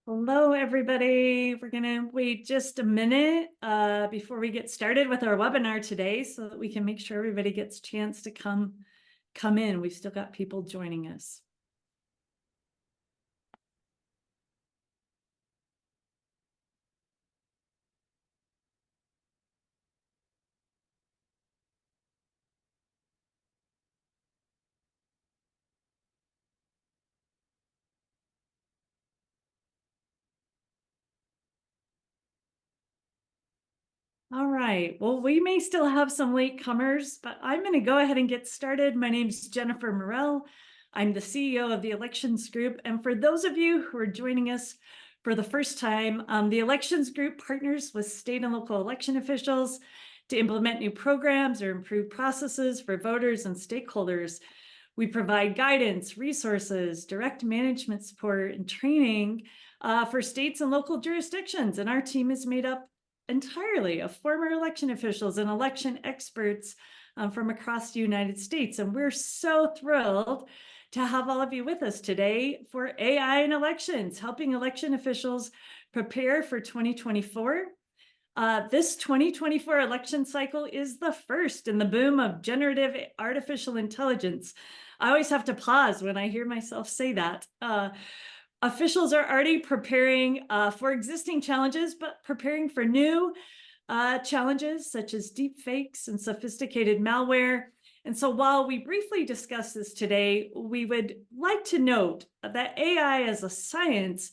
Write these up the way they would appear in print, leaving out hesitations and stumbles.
Hello, everybody. We're going to wait just a minute before we get started with our webinar today so that we can make sure everybody gets a chance to come in. We've still got people joining us. All right. Well, we may still have some latecomers, but I'm going to go ahead and get started. My name is Jennifer Morell. I'm the CEO of the Elections Group. And for those of you who are joining us for the first time, the Elections Group partners with state and local election officials to implement new programs or improve processes for voters and stakeholders. We provide guidance, resources, direct management support, and training for states and local jurisdictions. And our team is made up entirely of former election officials and election experts from across the United States. And we're so thrilled to have all of you with us today for AI and elections, helping election officials prepare for 2024. This 2024 election cycle is the first in the boom of generative artificial intelligence. I always have to pause when I hear myself say that. Officials are already preparing for existing challenges, but preparing for new challenges such as deep fakes and sophisticated malware. And so while we briefly discuss this today, we would like to note that AI as a science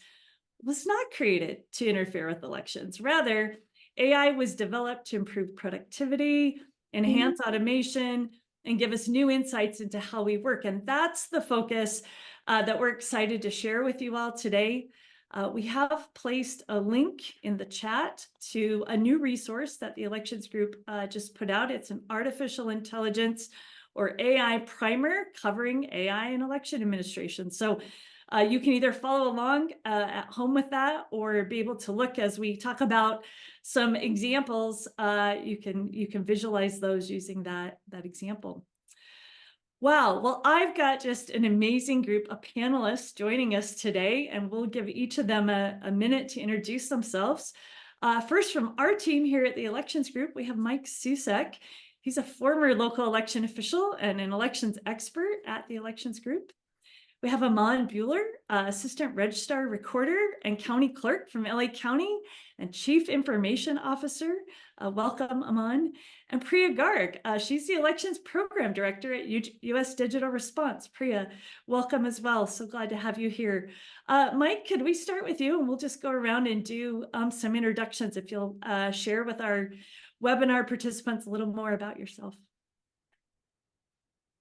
was not created to interfere with elections. Rather, AI was developed to improve productivity, enhance automation, and give us new insights into how we work. And that's the focus that we're excited to share with you all today. We have placed a link in the chat to a new resource that the Elections Group just put out. It's an artificial intelligence or AI primer covering AI and election administration. So you can either follow along at home with that or be able to look as we talk about some examples. You can visualize those using that example. Wow. Well, I've got just an amazing group of panelists joining us today, and we'll give each of them a minute to introduce themselves. First, from our team here at the Elections Group, we have Mike Susek. He's a former local election official and an elections expert at the Elections Group. We have Aman Bueller, Assistant Registrar Recorder and County Clerk from LA County and Chief Information Officer. Welcome, Aman. And Priya Garg, she's the Elections Program Director at U.S. Digital Response. Priya, welcome as well. So glad to have you here. Mike, could we start with you? And we'll just go around and do some introductions if you'll share with our webinar participants a little more about yourself.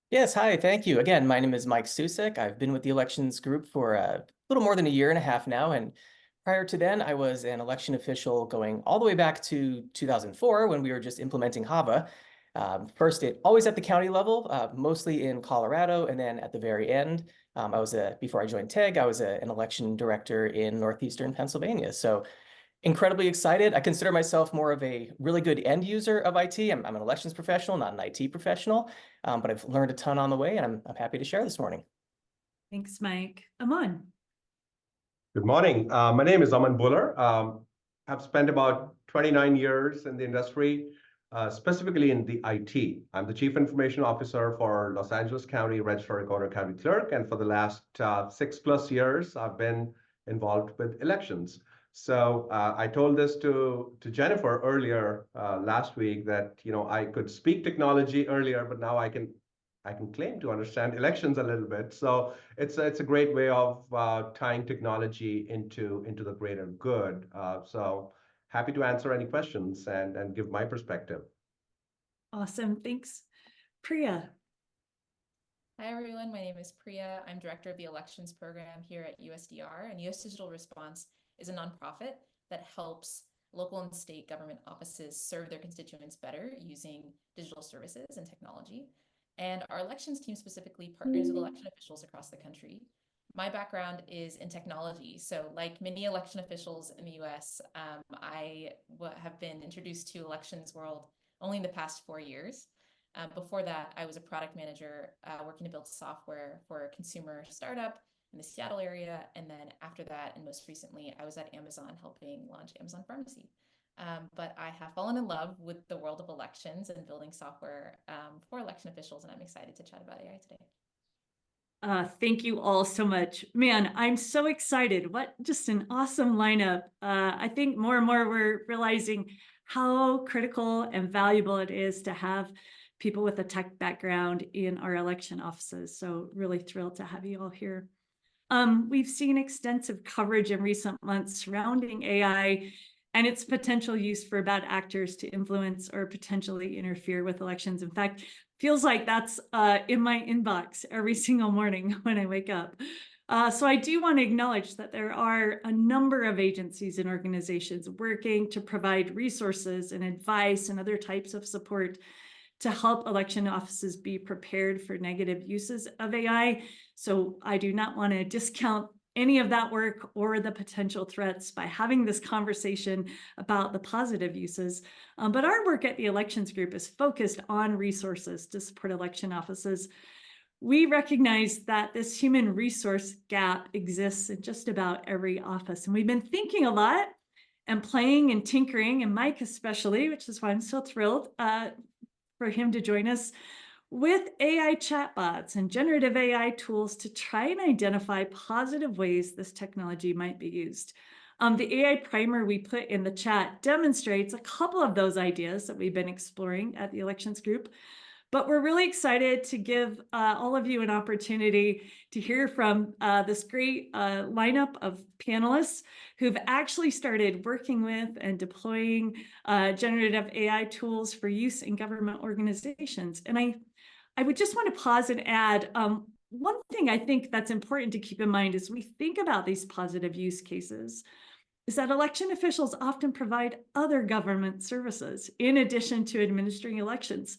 Yes, hi, thank you. Again, my name is Mike Susek. I've been with the Elections Group for a little more than a year and a half now. And prior to then, I was an election official going all the way back to 2004 when we were just implementing HAVA. First, always at the county level, mostly in Colorado. And then at the very end, before I joined TEG, I was an election director in northeastern Pennsylvania. So incredibly excited. I consider myself more of a really good end user of IT. I'm an elections professional, not an IT professional, but I've learned a ton on the way, and I'm happy to share this morning. Thanks, Mike. Aman. Good morning. My name is Aman Bueller. I've spent about 29 years in the industry, specifically in the IT. I'm the Chief Information Officer for Los Angeles County Registrar Recorder County Clerk, and for the last 6+ years, I've been involved with elections. So I told this to Jennifer earlier last week that I could speak technology earlier, but now I can claim to understand elections a little bit. So it's a great way of tying technology into the greater good. So happy to answer any questions and give my perspective. Awesome. Thanks. Priya. Hi, everyone. My name is Priya. I'm Director of the Elections Program here at USDR, and US Digital Response is a nonprofit that helps local and state government offices serve their constituents better using digital services and technology. And our elections team specifically partners with election officials across the country. My background is in technology. So like many election officials in the US, I have been introduced to elections world only in the past 4 years. Before that, I was a product manager working to build software for a consumer startup in the Seattle area. And then after that, and most recently, I was at Amazon helping launch Amazon Pharmacy. But I have fallen in love with the world of elections and building software for election officials, and I'm excited to chat about AI today. Thank you all so much. Man, I'm so excited. What just an awesome lineup. I think more and more we're realizing how critical and valuable it is to have people with a tech background in our election offices. So really thrilled to have you all here. We've seen extensive coverage in recent months surrounding AI and its potential use for bad actors to influence or potentially interfere with elections. In fact, feels like that's in my inbox every single morning when I wake up. So I do want to acknowledge that there are a number of agencies and organizations working to provide resources and advice and other types of support to help election offices be prepared for negative uses of AI. So I do not want to discount any of that work or the potential threats by having this conversation about the positive uses. But our work at the Elections Group is focused on resources to support election offices. We recognize that this human resource gap exists in just about every office. And we've been thinking a lot and playing and tinkering, and Mike especially, which is why I'm so thrilled for him to join us, with AI chatbots and generative AI tools to try and identify positive ways this technology might be used. The AI primer we put in the chat demonstrates a couple of those ideas that we've been exploring at the Elections Group, but we're really excited to give all of you an opportunity to hear from this great lineup of panelists who've actually started working with and deploying generative AI tools for use in government organizations. And I would just want to pause and add one thing I think that's important to keep in mind as we think about these positive use cases is that election officials often provide other government services in addition to administering elections.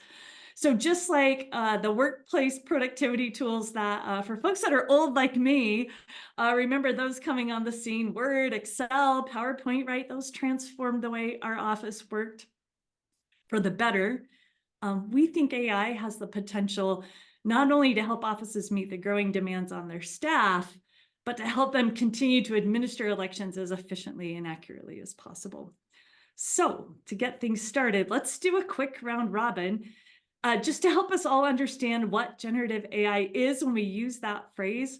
So just like the workplace productivity tools that for folks that are old like me, remember those coming on the scene, Word, Excel, PowerPoint, right? Those transformed the way our office worked for the better. We think AI has the potential not only to help offices meet the growing demands on their staff, but to help them continue to administer elections as efficiently and accurately as possible. So to get things started, let's do a quick round robin just to help us all understand what generative AI is when we use that phrase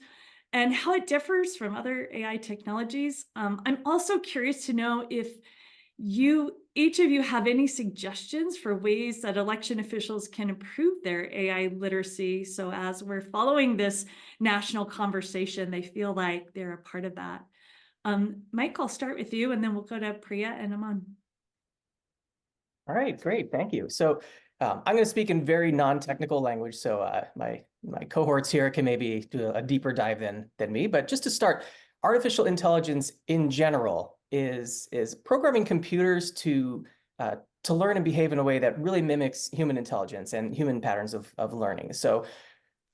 and how it differs from other AI technologies. I'm also curious to know if each of you have any suggestions for ways that election officials can improve their AI literacy. So as we're following this national conversation, they feel like they're a part of that. Mike, I'll start with you and then we'll go to Priya and Aman. All right, great, thank you. So I'm going to speak in very non-technical language, so my cohorts here can maybe do a deeper dive than me. But just to start, artificial intelligence in general is programming computers to learn and behave in a way that really mimics human intelligence and human patterns of learning. So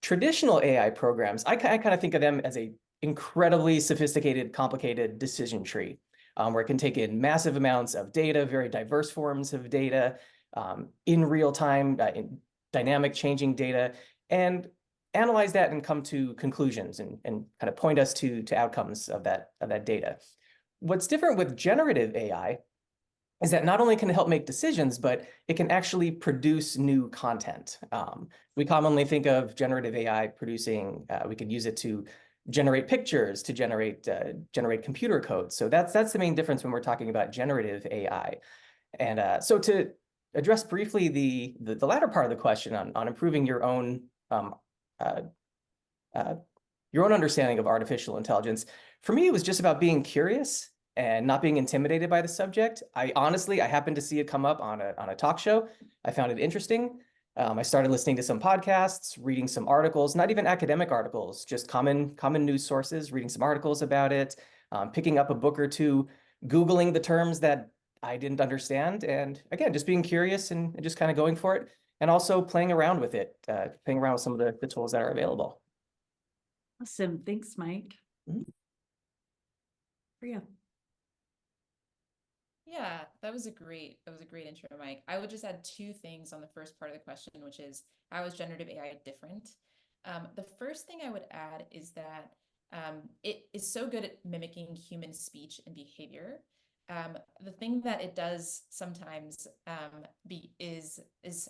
traditional AI programs, I kind of think of them as a incredibly sophisticated, complicated decision tree, where it can take in massive amounts of data, very diverse forms of data, in real time, in dynamic changing data, and analyze that and come to conclusions and kind of point us to outcomes of that data. What's different with generative AI is that not only can it help make decisions, but it can actually produce new content. We commonly think of generative AI producing, we could use it to generate pictures, to generate computer code. So that's the main difference when we're talking about generative AI. And so to address briefly the latter part of the question on improving your own understanding of artificial intelligence, for me, it was just about being curious and not being intimidated by the subject. I happened to see it come up on a talk show. I found it interesting. I started listening to some podcasts, reading some articles, not even academic articles, just common news sources, reading some articles about it, picking up a book or two, Googling the terms that I didn't understand. And again, just being curious and just kind of going for it. And also playing around with it, playing around with some of the tools that are available. Awesome. Thanks, Mike. Priya. Yeah, that was a great intro, Mike. I would just add two things on the first part of the question, which is how is generative AI different? The first thing I would add is that it is so good at mimicking human speech and behavior. The thing that it does sometimes is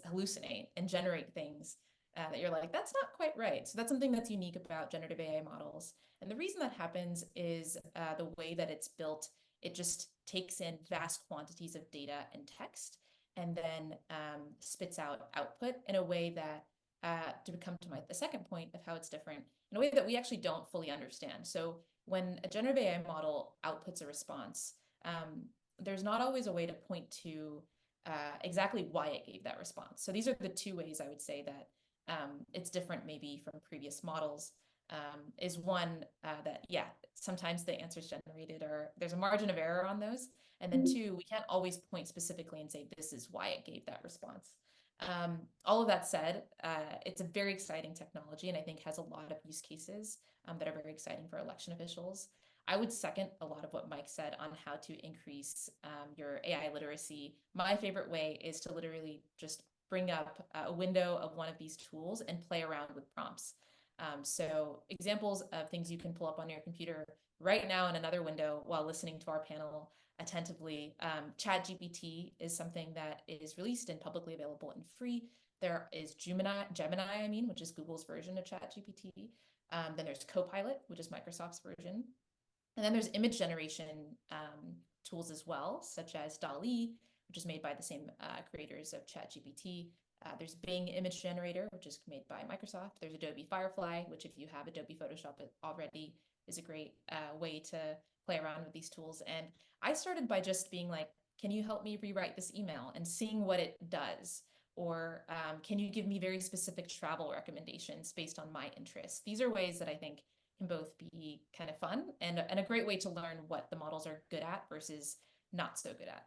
hallucinate and generate things that you're like, that's not quite right. So that's something that's unique about generative AI models. And the reason that happens is the way that it's built. It just takes in vast quantities of data and text and then spits out output in a way that, to come to the second point of how it's different, in a way that we actually don't fully understand. So when a generative AI model outputs a response, there's not always a way to point to exactly why it gave that response. So these are the two ways I would say that it's different maybe from previous models. Is one that, yeah, sometimes the answers generated there's a margin of error on those. And then two, we can't always point specifically and say, this is why it gave that response. All of that said, it's a very exciting technology and I think has a lot of use cases that are very exciting for election officials. I would second a lot of what Mike said on how to increase your AI literacy. My favorite way is to literally just bring up a window of one of these tools and play around with prompts. So examples of things you can pull up on your computer right now in another window while listening to our panel attentively. ChatGPT is something that is released and publicly available and free. There is Gemini, which is Google's version of ChatGPT. Then there's Copilot, which is Microsoft's version. And then there's image generation tools as well, such as DALL-E, which is made by the same creators of ChatGPT. There's Bing Image Generator, which is made by Microsoft. There's Adobe Firefly, which if you have Adobe Photoshop already is a great way to play around with these tools. And I started by just being like, can you help me rewrite this email and seeing what it does? Or can you give me very specific travel recommendations based on my interests? These are ways that I think can both be kind of fun and a great way to learn what the models are good at versus not so good at.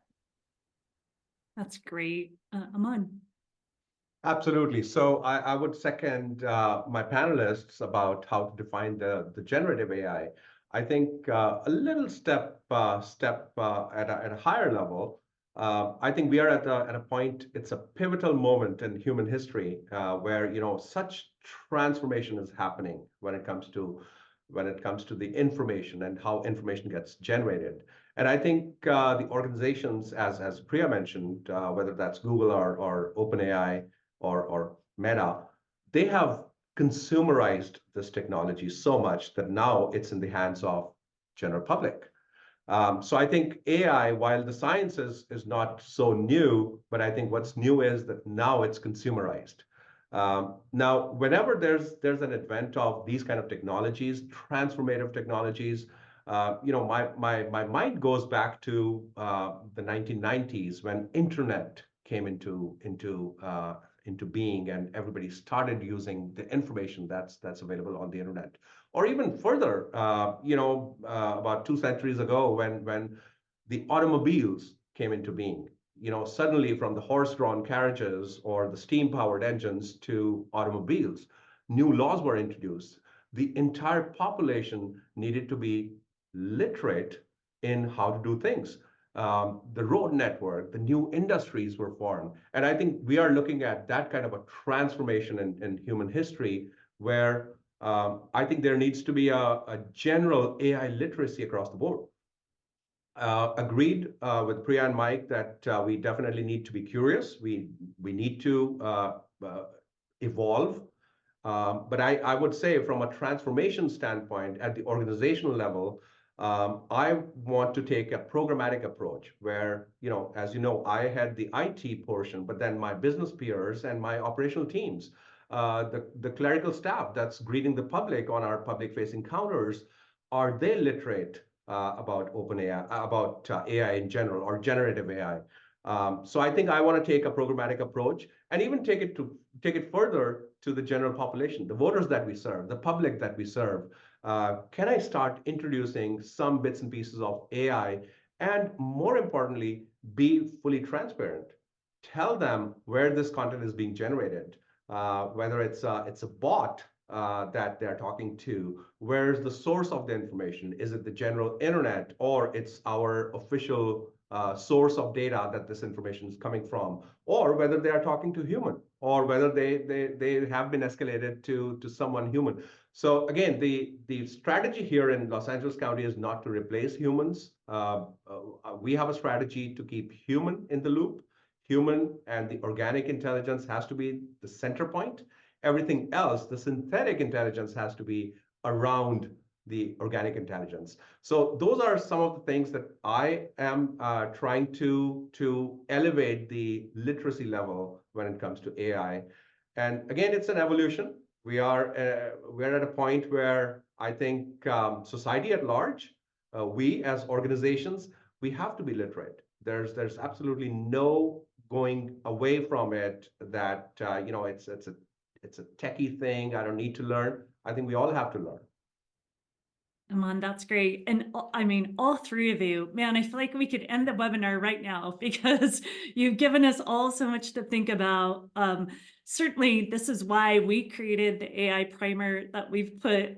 That's great. Aman. Absolutely. So I would second my panelists about how to define the generative AI. I think a little step at a higher level. I think we are at a point. It's a pivotal moment in human history where such transformation is happening when it comes to the information and how information gets generated. And I think the organizations, as Priya mentioned, whether that's Google or OpenAI or Meta, they have consumerized this technology so much that now it's in the hands of general public. So I think AI, while the science is not so new, but I think what's new is that now it's consumerized. Now, whenever there's an advent of these kind of technologies, transformative technologies, my mind goes back to the 1990s when internet came into being and everybody started using the information that's available on the internet. Or even further, about 2 centuries ago when the automobiles came into being. Suddenly from the horse-drawn carriages or the steam-powered engines to automobiles, new laws were introduced. The entire population needed to be literate in how to do things. The road network, the new industries were formed. And I think we are looking at that kind of a transformation in human history where I think there needs to be a general AI literacy across the board. Agreed with Priya and Mike that we definitely need to be curious. We need to evolve. But I would say from a transformation standpoint at the organizational level, I want to take a programmatic approach where, as you know, I had the IT portion, but then my business peers and my operational teams, the clerical staff that's greeting the public on our public-facing counters, are they literate about OpenAI, about AI in general or generative AI? So I think I want to take a programmatic approach and even take it further to the general population, the voters that we serve, the public that we serve. Can I start introducing some bits and pieces of AI and more importantly, be fully transparent? Tell them where this content is being generated, whether it's a bot that they're talking to, where's the source of the information? Is it the general internet or it's our official source of data that this information is coming from, or whether they are talking to human, or whether they have been escalated to someone human. So again, the strategy here in Los Angeles County is not to replace humans. We have a strategy to keep human in the loop. Human and the organic intelligence has to be the center point. Everything else, the synthetic intelligence, has to be around the organic intelligence. So those are some of the things that I am trying to elevate the literacy level when it comes to AI. And again, it's an evolution. We're at a point where I think society at large, we as organizations, we have to be literate. There's absolutely no going away from it that it's a techie thing. I don't need to learn. I think we all have to learn. Aman, that's great. And I mean, all three of you, man, I feel like we could end the webinar right now because you've given us all so much to think about. Certainly, this is why we created the AI primer that we've put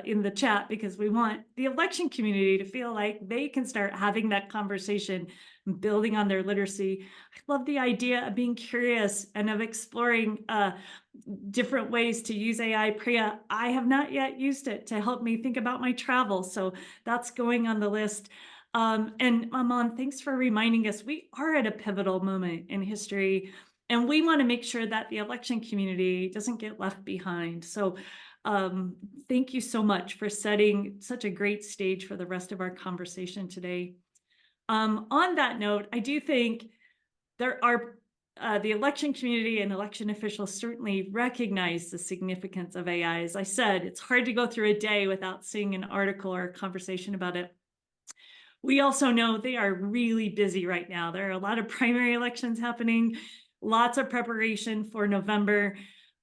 in the chat, because we want the election community to feel like they can start having that conversation and building on their literacy. I love the idea of being curious and of exploring different ways to use AI. Priya, I have not yet used it to help me think about my travel, so that's going on the list. And Aman, thanks for reminding us we are at a pivotal moment in history, and we want to make sure that the election community doesn't get left behind. So thank you so much for setting such a great stage for the rest of our conversation today. On that note, I do think there are the election community and election officials certainly recognize the significance of AI. As I said, it's hard to go through a day without seeing an article or a conversation about it. We also know they are really busy right now. There are a lot of primary elections happening, lots of preparation for November,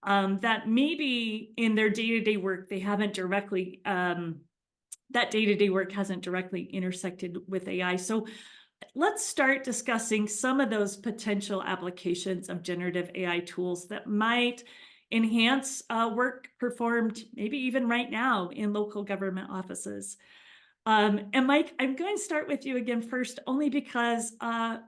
that maybe in their day-to-day work, they haven't directly, that day-to-day work hasn't directly intersected with AI. So let's start discussing some of those potential applications of generative AI tools that might enhance work performed maybe even right now in local government offices. And Mike, I'm going to start with you again first, only because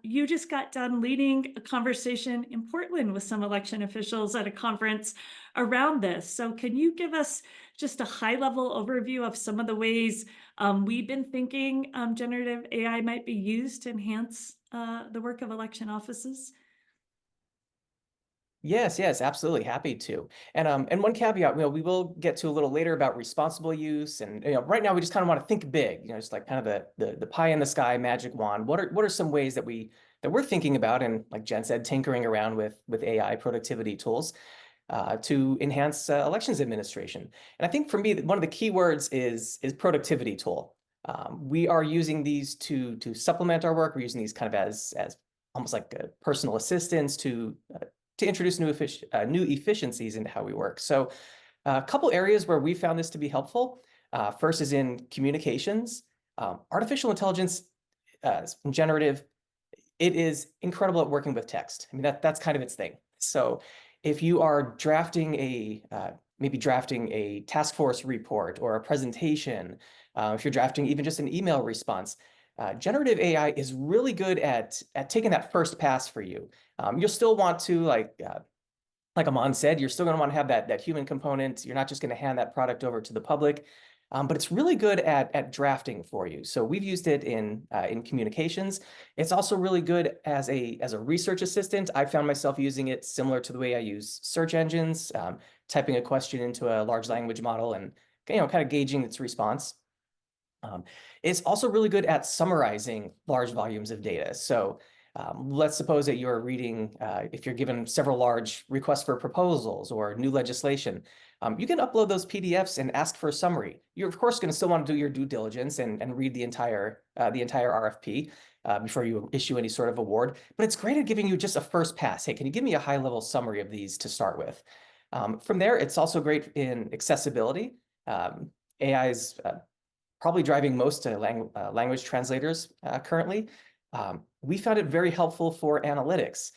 you just got done leading a conversation in Portland with some election officials at a conference around this. So can you give us just a high-level overview of some of the ways we've been thinking generative AI might be used to enhance the work of election offices? Yes, absolutely. Happy to. And one caveat, we will get to a little later about responsible use. And right now we just kind of want to think big, just like kind of the pie in the sky magic wand. What are some ways that we're thinking about, and like Jen said, tinkering around with AI productivity tools to enhance elections administration. And I think for me, one of the key words is productivity tool. We are using these to supplement our work. We're using these kind of as almost like personal assistants to introduce new efficiencies into how we work. So a couple areas where we found this to be helpful. First is in communications. Artificial intelligence, generative, it is incredible at working with text. I mean, that's kind of its thing. So if you are maybe drafting a task force report or a presentation, if you're drafting even just an email response, generative AI is really good at taking that first pass for you. You'll still want to, like Aman said, you're still going to want to have that human component. You're not just going to hand that product over to the public, but it's really good at drafting for you. So we've used it in communications. It's also really good as a research assistant. I found myself using it similar to the way I use search engines, typing a question into a large language model and kind of gauging its response. It's also really good at summarizing large volumes of data. So let's suppose that you're reading, if you're given several large requests for proposals or new legislation, you can upload those PDFs and ask for a summary. You're of course going to still want to do your due diligence and read the entire RFP before you issue any sort of award. But it's great at giving you just a first pass. Hey, can you give me a high-level summary of these to start with? From there, it's also great in accessibility. AI is probably driving most language translators currently. We found it very helpful for analytics.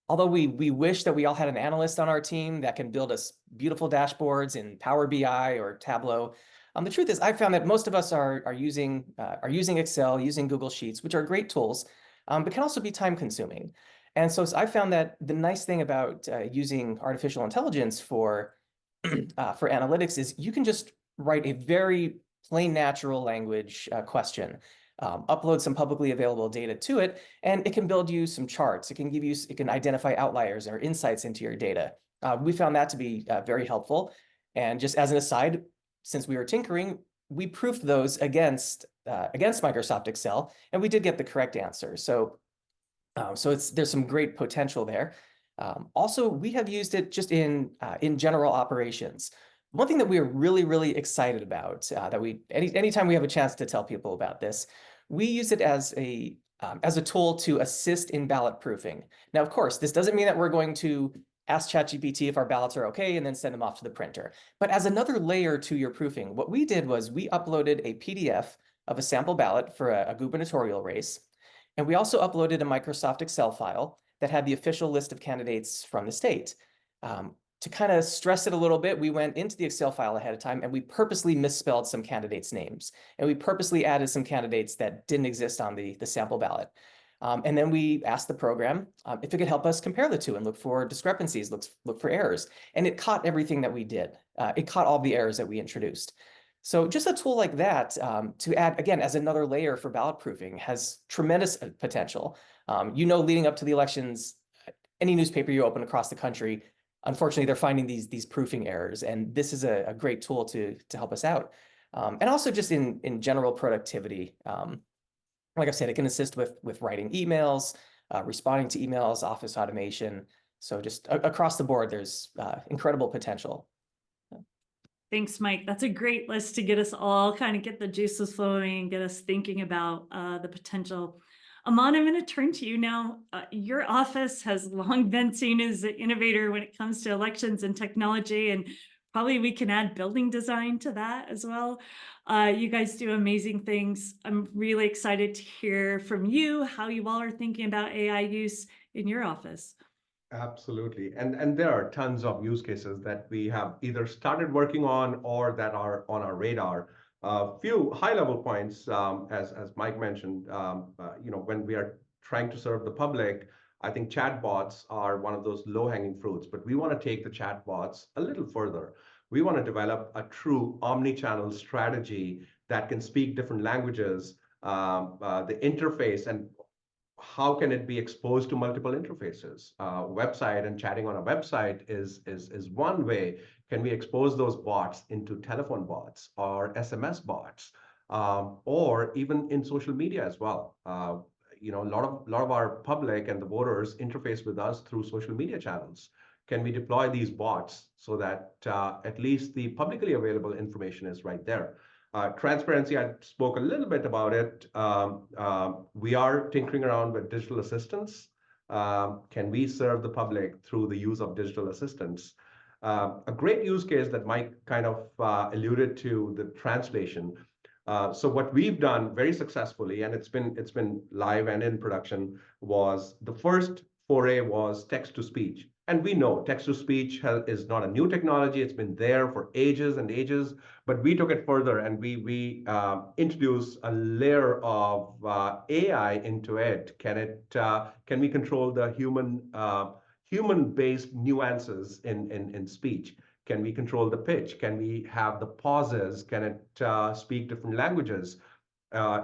Although we wish that we all had an analyst on our team that can build us beautiful dashboards in Power BI or Tableau, The truth is, I found that most of us are using Excel, using Google Sheets, which are great tools, but can also be time consuming. And so I found that the nice thing about using artificial intelligence for analytics is you can just write a very plain natural language question, upload some publicly available data to it, and it can build you some charts. It can identify outliers or insights into your data. We found that to be very helpful. And just as an aside, since we were tinkering, we proofed those against Microsoft Excel, and we did get the correct answer. So there's some great potential there. Also, we have used it just in general operations. One thing that we are really, really excited about, anytime we have a chance to tell people about this, we use it as a tool to assist in ballot proofing. Now, of course, this doesn't mean that we're going to ask ChatGPT if our ballots are okay and then send them off to the printer. But as another layer to your proofing, what we did was we uploaded a PDF of a sample ballot for a gubernatorial race. And we also uploaded a Microsoft Excel file that had the official list of candidates from the state. To kind of stress it a little bit, we went into the Excel file ahead of time and we purposely misspelled some candidates' names. And we purposely added some candidates that didn't exist on the sample ballot. And then we asked the program if it could help us compare the two and look for discrepancies, look for errors. And it caught everything that we did. It caught all the errors that we introduced. So just a tool like that to add, again, as another layer for ballot proofing has tremendous potential. Leading up to the elections, any newspaper you open across the country, unfortunately, they're finding these proofing errors. And this is a great tool to help us out. And also just in general productivity. Like I said, it can assist with writing emails, responding to emails, office automation. So just across the board, there's incredible potential. Thanks, Mike. That's a great list to get us all kind of get the juices flowing and get us thinking about the potential. Aman, I'm going to turn to you now. Your office has long been seen as an innovator when it comes to elections and technology, and probably we can add building design to that as well. You guys do amazing things. I'm really excited to hear from you how you all are thinking about AI use in your office. Absolutely. And there are tons of use cases that we have either started working on or that are on our radar. A few high-level points, as Mike mentioned, when we are trying to serve the public, I think chatbots are one of those low-hanging fruits, but we want to take the chatbots a little further. We want to develop a true omni-channel strategy that can speak different languages, the interface, and how can it be exposed to multiple interfaces? Website and chatting on a website is one way. Can we expose those bots into telephone bots or SMS bots, or even in social media as well? A lot of our public and the voters interface with us through social media channels. Can we deploy these bots so that at least the publicly available information is right there? Transparency, I spoke a little bit about it. We are tinkering around with digital assistants. Can we serve the public through the use of digital assistants? A great use case that Mike kind of alluded to, the translation. So what we've done very successfully, and it's been live and in production, was the first foray was text to speech. And we know text to speech is not a new technology. It's been there for ages and ages, but we took it further and we introduced a layer of AI into it. Can we control the human-based nuances in speech? Can we control the pitch? Can we have the pauses? Can it speak different languages?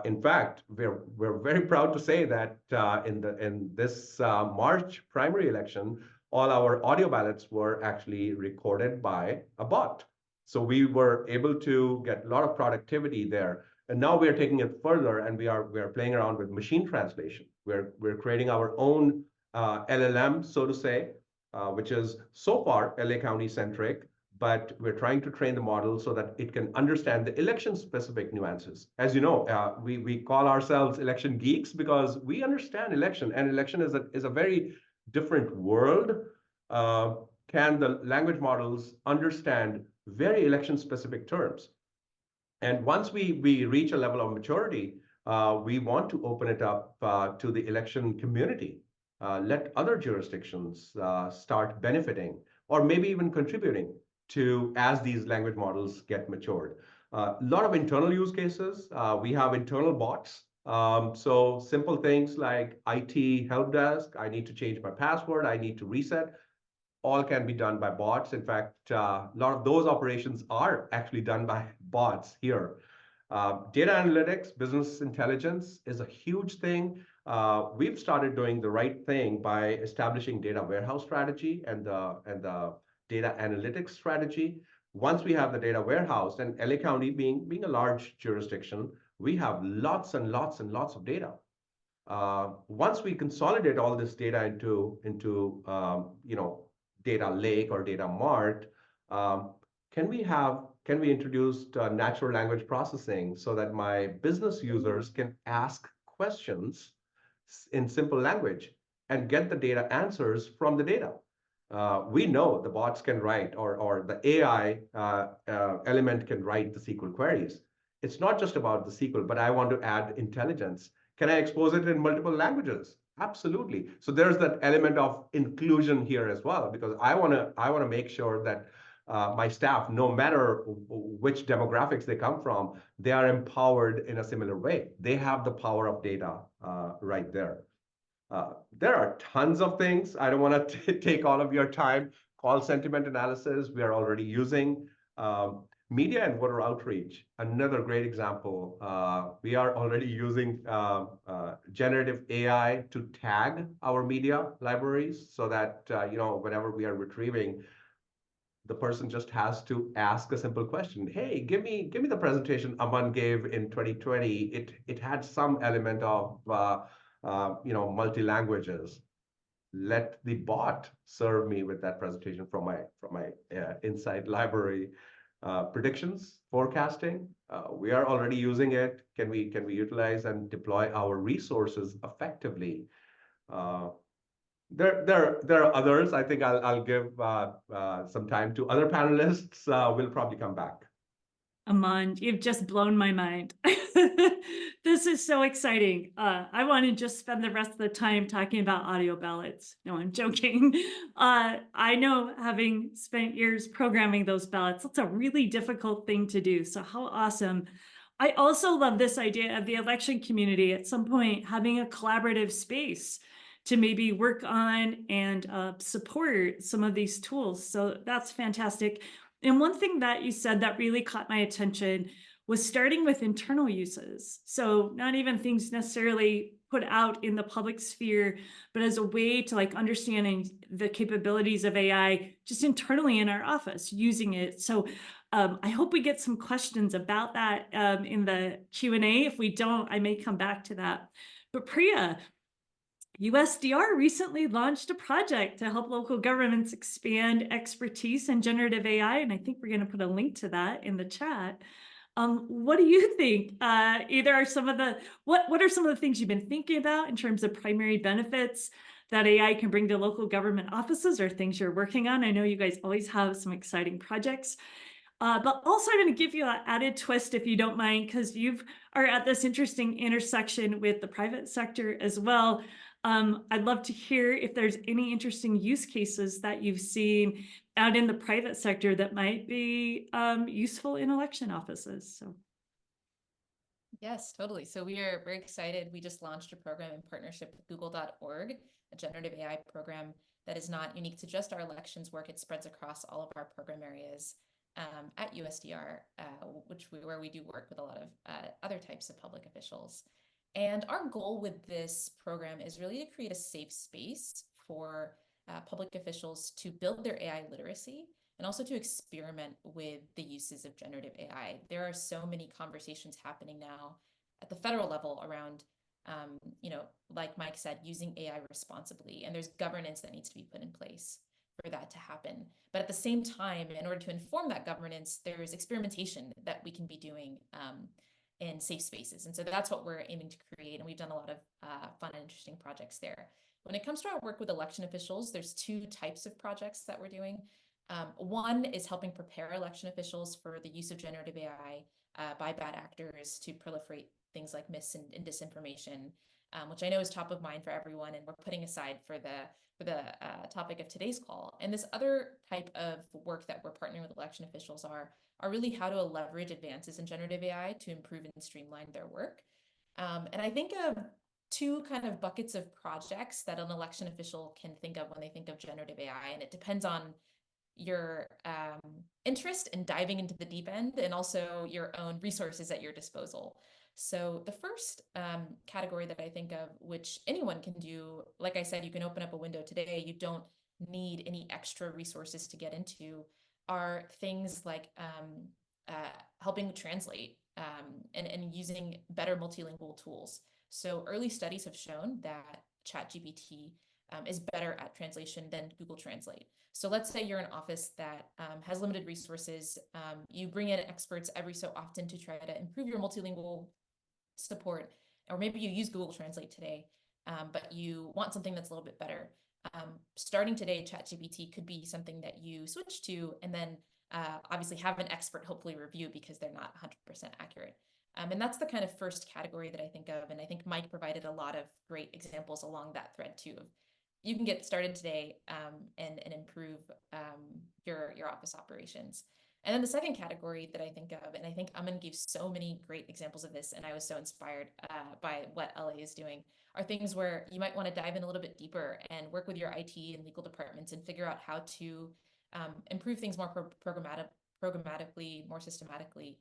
In fact, we're very proud to say that in this March primary election, all our audio ballots were actually recorded by a bot. So we were able to get a lot of productivity there. And now we are taking it further, and we are playing around with machine translation. We're creating our own LLM, so to say, which is so far LA County centric, but we're trying to train the model so that it can understand the election-specific nuances. As you know, we call ourselves election geeks because we understand election, and election is a very different world. Can the language models understand very election-specific terms? And once we reach a level of maturity, we want to open it up to the election community. Let other jurisdictions start benefiting or maybe even contributing to as these language models get matured. A lot of internal use cases. We have internal bots. So simple things like IT help desk. I need to change my password. I need to reset. All can be done by bots. In fact, a lot of those operations are actually done by bots here. Data analytics, business intelligence is a huge thing. We've started doing the right thing by establishing data warehouse strategy and the data analytics strategy. Once we have the data warehouse, and LA County being a large jurisdiction, we have lots and lots and lots of data. Once we consolidate all this data into data lake or data mart, can we introduce natural language processing so that my business users can ask questions in simple language and get the data answers from the data? We know the bots can write, or the AI element can write the SQL queries. It's not just about the SQL, but I want to add intelligence. Can I expose it in multiple languages? Absolutely. So there's that element of inclusion here as well, because I want to make sure that my staff, no matter which demographics they come from, they are empowered in a similar way. They have the power of data right there. There are tons of things. I don't want to take all of your time. Call sentiment analysis, we are already using. Media and voter outreach, another great example. We are already using generative AI to tag our media libraries so that whenever we are retrieving, the person just has to ask a simple question. Hey, give me the presentation Aman gave in 2020. It had some element of multi languages. Let the bot serve me with that presentation from my Insight library. Predictions, forecasting, we are already using it. Can we utilize and deploy our resources effectively? There are others. I think I'll give some time to other panelists. We'll probably come back. Aman, you've just blown my mind. This is so exciting. I want to just spend the rest of the time talking about audio ballots. No, I'm joking. I know, having spent years programming those ballots, it's a really difficult thing to do. So how awesome. I also love this idea of the election community at some point having a collaborative space to maybe work on and support some of these tools. So that's fantastic. And one thing that you said that really caught my attention was starting with internal uses. So not even things necessarily put out in the public sphere, but as a way to understanding the capabilities of AI just internally in our office, using it. So I hope we get some questions about that in the Q&A. If we don't, I may come back to that. But Priya, USDR recently launched a project to help local governments expand expertise in generative AI, and I think we're going to put a link to that in the chat. What do you think? What are some of the things you've been thinking about in terms of primary benefits that AI can bring to local government offices, or things you're working on? I know you guys always have some exciting projects. But also I'm going to give you an added twist, if you don't mind, because you are at this interesting intersection with the private sector as well. I'd love to hear if there's any interesting use cases that you've seen out in the private sector that might be useful in election offices. So. Yes, totally. So we are very excited. We just launched a program in partnership with Google.org, a generative AI program that is not unique to just our elections work. It spreads across all of our program areas at USDR, where we do work with a lot of other types of public officials. And our goal with this program is really to create a safe space for public officials to build their AI literacy and also to experiment with the uses of generative AI. There are so many conversations happening now at the federal level around, like Mike said, using AI responsibly, and there's governance that needs to be put in place for that to happen. But at the same time, in order to inform that governance, there's experimentation that we can be doing in safe spaces. And so that's what we're aiming to create. And we've done a lot of fun and interesting projects there. When it comes to our work with election officials, there's two types of projects that we're doing. One is helping prepare election officials for the use of generative AI by bad actors to proliferate things like mis and disinformation, which I know is top of mind for everyone, and we're putting aside for the topic of today's call. And this other type of work that we're partnering with election officials are really how to leverage advances in generative AI to improve and streamline their work. And I think of two kind of buckets of projects that an election official can think of when they think of generative AI, and it depends on your interest in diving into the deep end and also your own resources at your disposal. So the first category that I think of, which anyone can do, like I said, you can open up a window today, you don't need any extra resources to get into, are things like helping translate and using better multilingual tools. So early studies have shown that ChatGPT is better at translation than Google Translate. So let's say you're an office that has limited resources. You bring in experts every so often to try to improve your multilingual support, or maybe you use Google Translate today, but you want something that's a little bit better. Starting today, ChatGPT could be something that you switch to, and then obviously have an expert hopefully review because they're not 100% accurate. And that's the kind of first category that I think of. And I think Mike provided a lot of great examples along that thread too. You can get started today and improve your office operations. And then the second category that I think of, and I think Aman gave so many great examples of this, and I was so inspired by what LA is doing, are things where you might want to dive in a little bit deeper and work with your IT and legal departments and figure out how to improve things more programmatically, more systematically.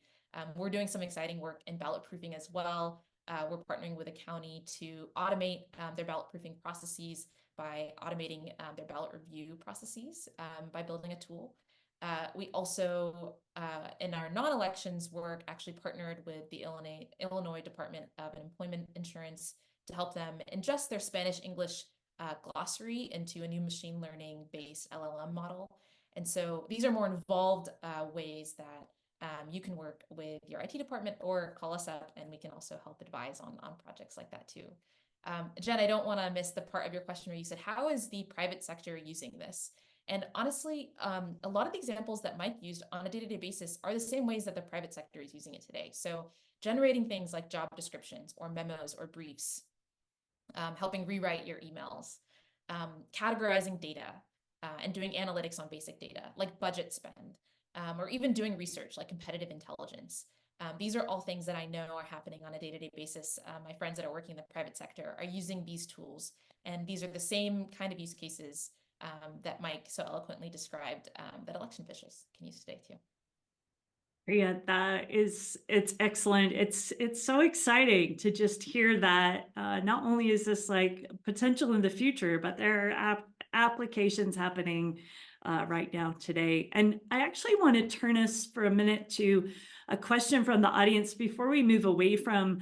We're doing some exciting work in ballot proofing as well. We're partnering with a county to automate their ballot proofing processes by automating their ballot review processes by building a tool. We also, in our non-elections work, actually partnered with the Illinois Department of Employment Insurance to help them ingest their Spanish-English glossary into a new machine learning-based LLM model. And so these are more involved ways that you can work with your IT department or call us up, and we can also help advise on projects like that too. Jen, I don't want to miss the part of your question where you said, how is the private sector using this? And honestly, a lot of the examples that Mike used on a day-to-day basis are the same ways that the private sector is using it today. So generating things like job descriptions or memos or briefs, helping rewrite your emails, categorizing data, and doing analytics on basic data like budget spend, or even doing research like competitive intelligence. These are all things that I know are happening on a day-to-day basis. My friends that are working in the private sector are using these tools, and these are the same kind of use cases that Mike so eloquently described that election officials can use today too. Yeah, it's excellent. It's so exciting to just hear that not only is this like potential in the future, but there are applications happening right now today. And I actually want to turn us for a minute to a question from the audience before we move away from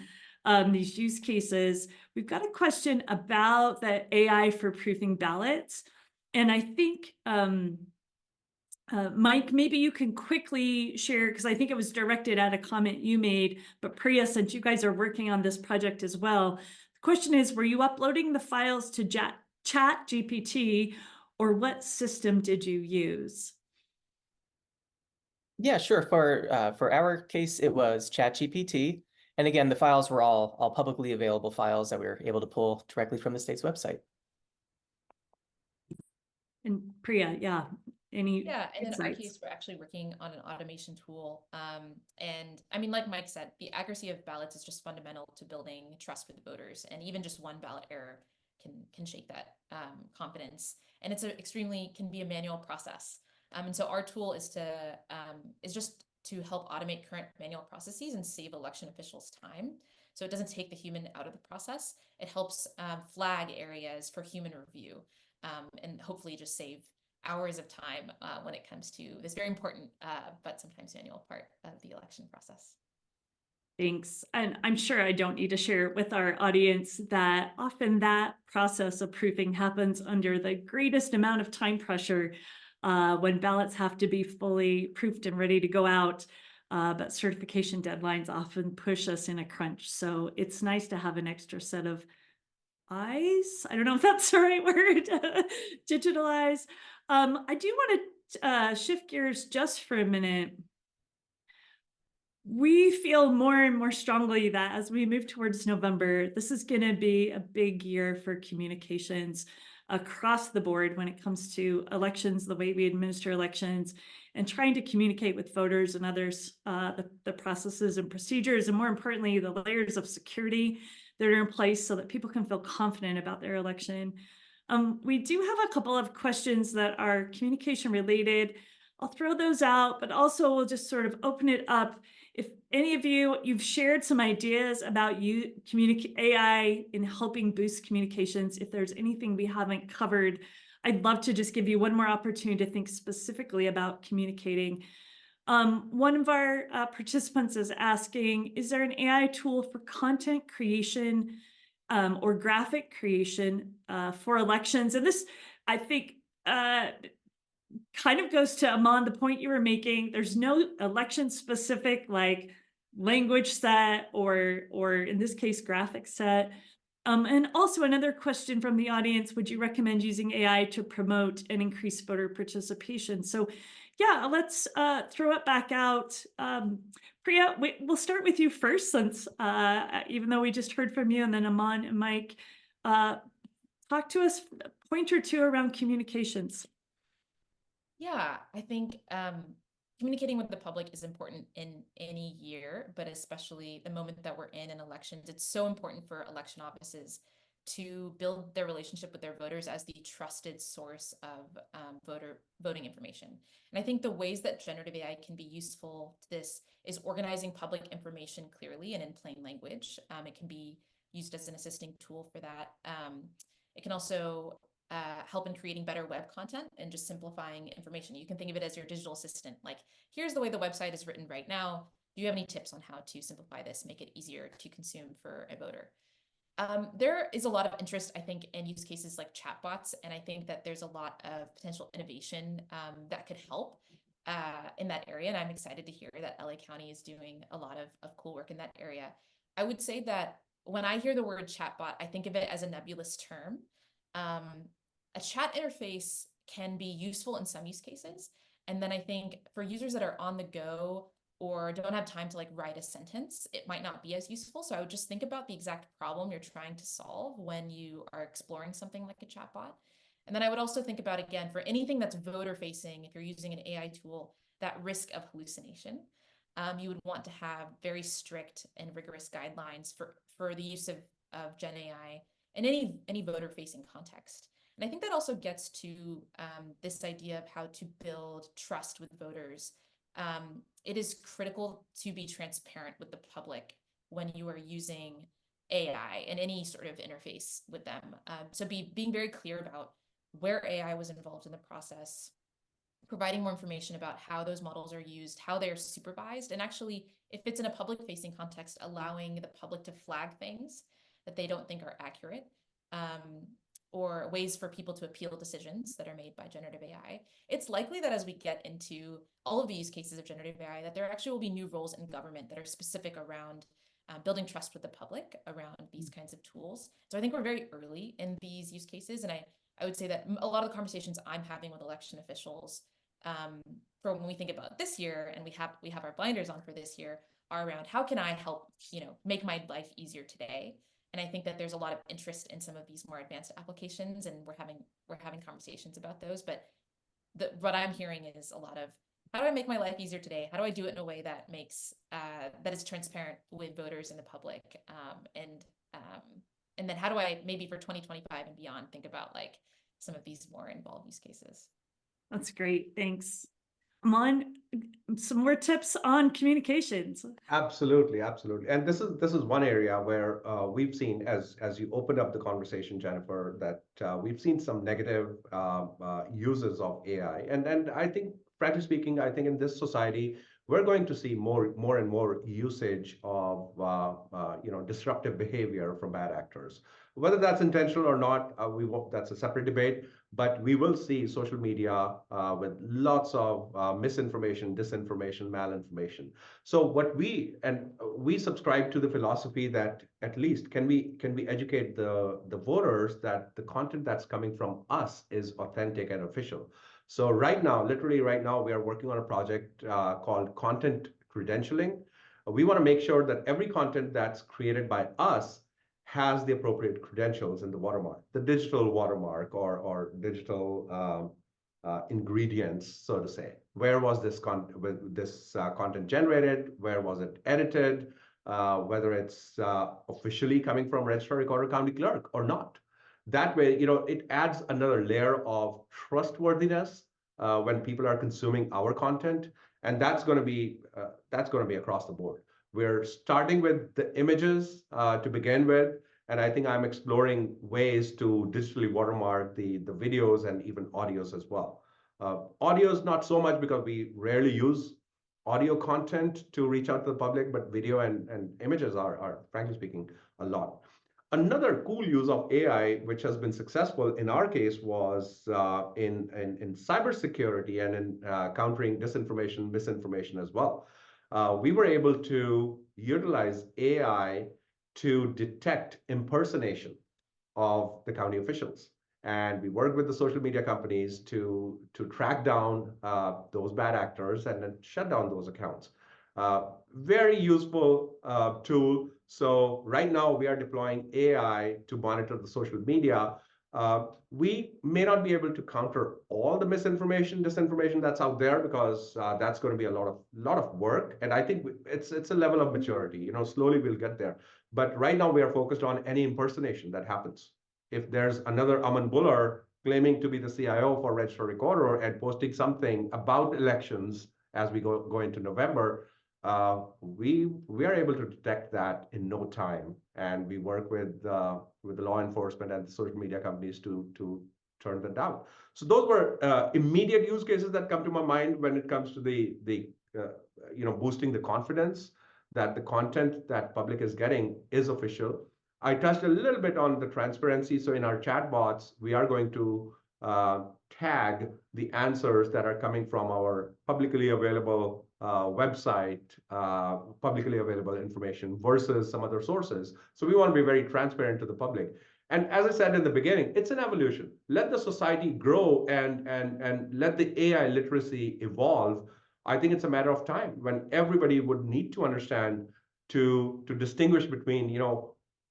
these use cases. We've got a question about the AI for proofing ballots. And I think, Mike, maybe you can quickly share, because I think it was directed at a comment you made, but Priya, since you guys are working on this project as well, the question is, were you uploading the files to ChatGPT, or what system did you use? Yeah, sure. For our case, it was ChatGPT. And again, the files were all publicly available files that we were able to pull directly from the state's website. And Priya, yeah, any Yeah, and in our insights? case, we're actually working on an automation tool. And I mean, like Mike said, the accuracy of ballots is just fundamental to building trust with the voters. And even just one ballot error can shake that confidence. And it's can be a manual process. And so our tool is just to help automate current manual processes and save election officials time. So it doesn't take the human out of the process. It helps flag areas for human review and hopefully just save hours of time when it comes to this very important but sometimes manual part of the election process. Thanks. And I'm sure I don't need to share with our audience that often that process of proofing happens under the greatest amount of time pressure when ballots have to be fully proofed and ready to go out. But certification deadlines often push us in a crunch. So it's nice to have an extra set of eyes. I don't know if that's the right word, digitalize. I do want to shift gears just for a minute. we feel more and more strongly that as we move towards November, this is going to be a big year for communications across the board when it comes to elections, the way we administer elections, and trying to communicate with voters and others, the processes and procedures, and more importantly, the layers of security that are in place so that people can feel confident about their election. We do have a couple of questions that are communication related. I'll throw those out, but also we'll just sort of open it up. If any of you've shared some ideas about AI in helping boost communications, if there's anything we haven't covered, I'd love to just give you one more opportunity to think specifically about communicating. One of our participants is asking, is there an AI tool for content creation or graphic creation for elections? And this, I think, kind of goes to Aman, the point you were making. There's no election specific like language set or in this case graphic set. And also another question from the audience, would you recommend using AI to promote and increase voter participation? So yeah, let's throw it back out. Priya, we'll start with you first, since even though we just heard from you, and then Aman and Mike, talk to us a point or two around communications. Yeah, I think communicating with the public is important in any year, but especially the moment that we're in elections. It's so important for election offices to build their relationship with their voters as the trusted source of voting information. And I think the ways that generative AI can be useful to this is organizing public information clearly and in plain language. It can be used as an assisting tool for that. It can also help in creating better web content and just simplifying information. You can think of it as your digital assistant. Like, here's the way the website is written right now. Do you have any tips on how to simplify this, make it easier to consume for a voter? There is a lot of interest, I think, in use cases like chatbots, and I think that there's a lot of potential innovation that could help in that area. And I'm excited to hear that LA County is doing a lot of cool work in that area. I would say that when I hear the word chatbot, I think of it as a nebulous term. A chat interface can be useful in some use cases. And then I think for users that are on the go or don't have time to like write a sentence, it might not be as useful. So I would just think about the exact problem you're trying to solve when you are exploring something like a chatbot. And then I would also think about, again, for anything that's voter facing, if you're using an AI tool, that risk of hallucination. You would want to have very strict and rigorous guidelines for the use of Gen AI in any voter facing context. And I think that also gets to this idea of how to build trust with voters. It is critical to be transparent with the public when you are using AI in any sort of interface with them. So being very clear about where AI was involved in the process, providing more information about how those models are used, how they're supervised, and actually, if it's in a public-facing context, allowing the public to flag things that they don't think are accurate, or ways for people to appeal decisions that are made by generative AI. It's likely that as we get into all of the use cases of generative AI, that there actually will be new roles in government that are specific around building trust with the public around these kinds of tools. So I think we're very early in these use cases, and I would say that a lot of the conversations I'm having with election officials for when we think about this year, and we have our blinders on for this year, are around how can I help, make my life easier today. And I think that there's a lot of interest in some of these more advanced applications, and we're having conversations about those. But what I'm hearing is a lot of, how do I make my life easier today? How do I do it in a way that makes that is transparent with voters and the public? And then how do I, maybe for 2025 and beyond, think about like some of these more involved use cases? That's great. Thanks. Aman, some more tips on communications. Absolutely, absolutely. And this is one area where we've seen, as you opened up the conversation, Jennifer, that we've seen some negative uses of AI. And I think, frankly speaking, I think in this society, we're going to see more and more usage of disruptive behavior from bad actors. Whether that's intentional or not, that's a separate debate. But we will see social media with lots of misinformation, disinformation, malinformation. So we subscribe to the philosophy that at least can we educate the voters that the content that's coming from us is authentic and official. So literally right now, we are working on a project called content credentialing, We want to make sure that every content that's created by us has the appropriate credentials in the watermark, the digital watermark or digital ingredients, so to say. Where was this content generated? Where was it edited? Whether it's officially coming from Registrar Recorder County Clerk or not. That way, it adds another layer of trustworthiness when people are consuming our content, and that's going to be across the board. We're starting with the images to begin with, and I think I'm exploring ways to digitally watermark the videos and even audios as well. Audios not so much because we rarely use audio content to reach out to the public, but video and images are frankly speaking a lot. Another cool use of AI, which has been successful in our case, was in cybersecurity and in countering disinformation, misinformation as well. We were able to utilize AI to detect impersonation of the county officials. And we work with the social media companies to track down those bad actors and then shut down those accounts. Very useful tool. So right now we are deploying AI to monitor the social media. We may not be able to counter all the misinformation, disinformation that's out there, because that's going to be a lot of work. And I think it's a level of maturity. Slowly we'll get there. But right now we are focused on any impersonation that happens. If there's another Aman Buller claiming to be the CIO for Registrar Recorder and posting something about elections as we go into November, we are able to detect that in no time, and we work with the law enforcement and the social media companies to turn that down. So those were immediate use cases that come to my mind when it comes to the boosting the confidence that the content that public is getting is official. I touched a little bit on the transparency. So in our chatbots, we are going to tag the answers that are coming from our publicly available website, publicly available information versus some other sources. So we want to be very transparent to the public. And as I said in the beginning, it's an evolution. Let the society grow and let the AI literacy evolve. I think it's a matter of time when everybody would need to understand to distinguish between,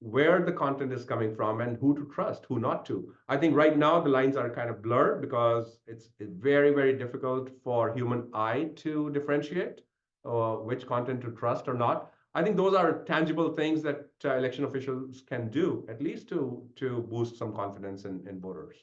where the content is coming from and who to trust, who not to. I think right now the lines are kind of blurred because it's very, very difficult for human eye to differentiate which content to trust or not. I think those are tangible things that election officials can do, at least to boost some confidence in voters.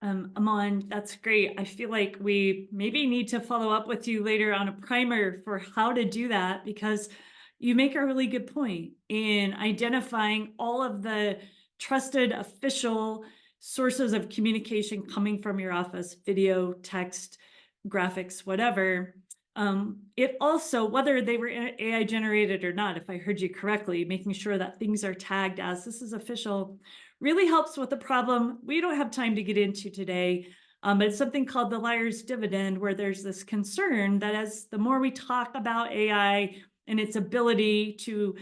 Aman, that's great. I feel like we maybe need to follow up with you later on a primer for how to do that, because you make a really good point in identifying all of the trusted official sources of communication coming from your office, video, text, graphics, whatever. It also, whether they were AI generated or not, if I heard you correctly, making sure that things are tagged as this is official really helps with the problem we don't have time to get into today. But it's something called the liar's dividend, where there's this concern that as the more we talk about AI and its ability to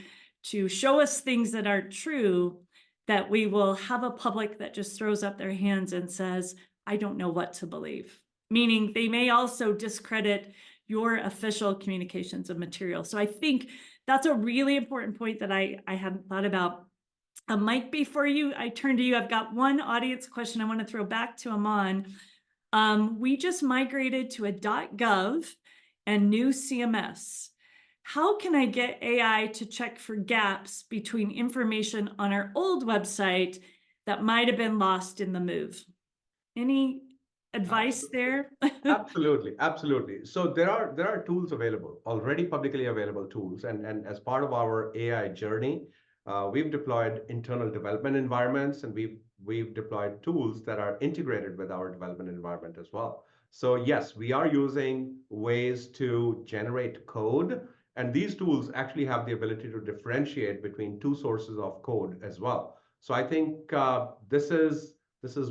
show us things that aren't true, that we will have a public that just throws up their hands and says, I don't know what to believe. Meaning they may also discredit your official communications of material. So I think that's a really important point that I hadn't thought about. Mike, before I turn to you, I've got one audience question I want to throw back to Aman. We just migrated to a .gov and new CMS. How can I get AI to check for gaps between information on our old website that might have been lost in the move? Any advice there? Absolutely. So there are tools available, already publicly available tools. And as part of our AI journey, we've deployed internal development environments, and we've deployed tools that are integrated with our development environment as well. So yes, we are using ways to generate code. And these tools actually have the ability to differentiate between two sources of code as well. So I think this is